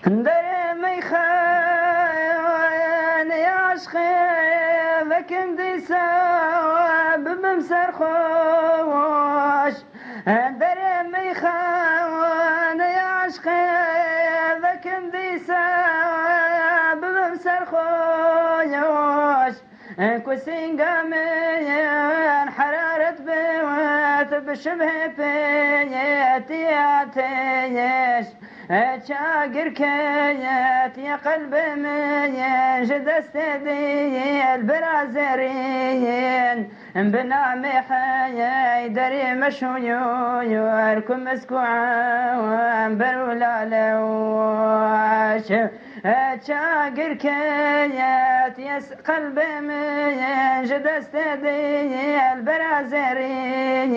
درمي خان يا عشقي ذاك دي سواب بمسر خوش درمي خان يا عشقي ذاك دي سواب بمسر خوش كوسين قامين حرارة بوات بشبه بيتي عتيش شاقر كيات يا قلب من جد استدي البرازرين بنامي حيدري مشويوركم مسكوعا برولا لوش شاقر كيات يا قلب من جد استدي البرازرين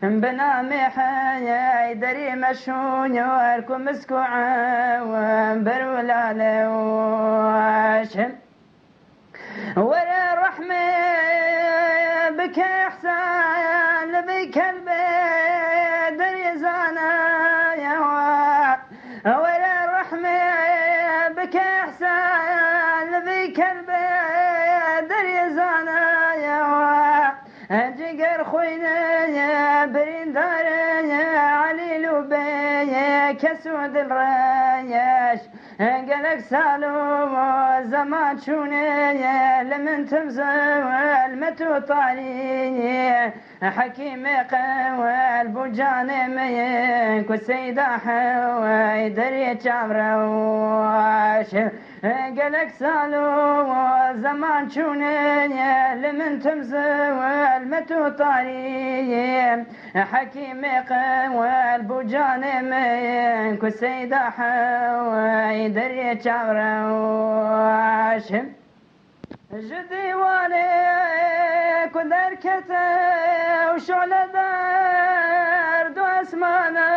بنامي حيدري مشويوركم مسكوعا برولا لوش ولا رحمة بك إحسان بك البيت دريزانا يا ولا رحمة بك إحسان بك البيت دريزانا يا جقر خوينا يا بريندار يا علي لبي كسود الرياش قالك سالو زمان شوني لمن تمزول متو طاري حكيم قوال بوجاني ميك والسيدة حوي دري شامروش قالك سالو زمان شوني لمن تمزول متو طاري حكيم قوال بوجاني ميك والسيدة حوي دري شامروش جدي واليك ودركته وشعلة برد واسمانا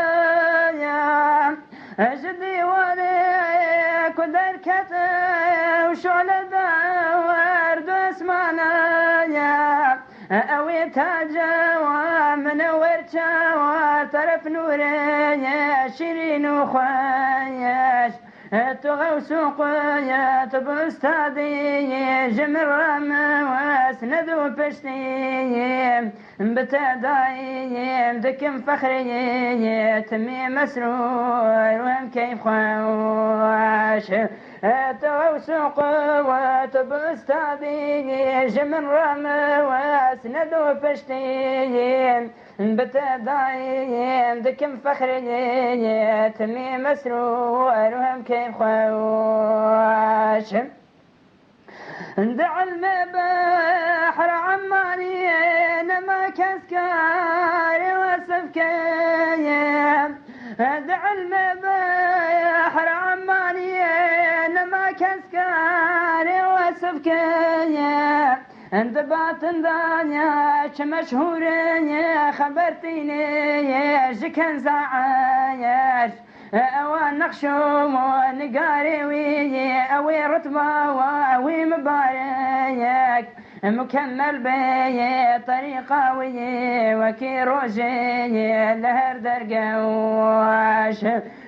يا جدي واليك ودركته وشعلة برد واسمانا يا اوي تاجا ومن ورشا وطرف نوري شيرين وخياش تغو سوقيا تبستادي جمرم واسندو بشتي بتداي دكم فخري تمي مسرور وهم كيف خوش تغو سوقيا تبستادي جمرم واسندو بشتي بتدايم دكم فخري تمي مسرور وهم كيف خوش دع المبحر عماني نما كسكار وسفكي دع المبحر عماني نما كسكار وسفكي انت باتن دانيا مشهورة خبرتيني جكن زعايش اوان نقشوم ونقاري وي اوي رتبة واوي مباريك مكمل بي طريقة وي وكي روجي لهر درقوش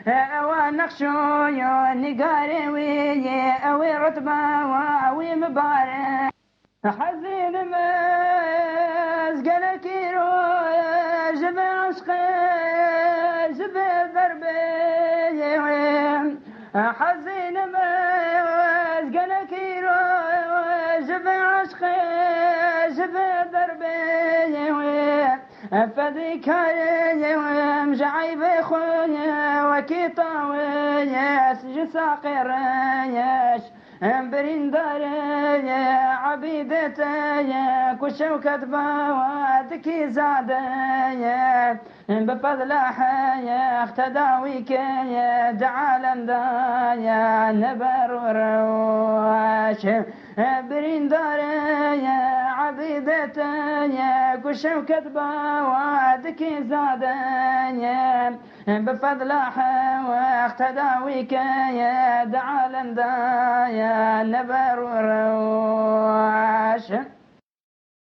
اوان نقشوم ونقاري وي اوي رتبة واوي مباريك حزين مسقل كيرو جب عشقي جب ضربي حزين مسقل كيرو جب عشقي جب ضربي فديك مجعيب خويا وكي طاوي جساقي ريش بريندار يا عبيدته يا كشوكة بوادك زادة يا بفضل يا اختداويك يا دعالم دا يا نبر وروش بريندار يا عبيدته يا كشوكة بوادك زادة يا بفضل واختداويك يا دعالم دا يا نبر وروش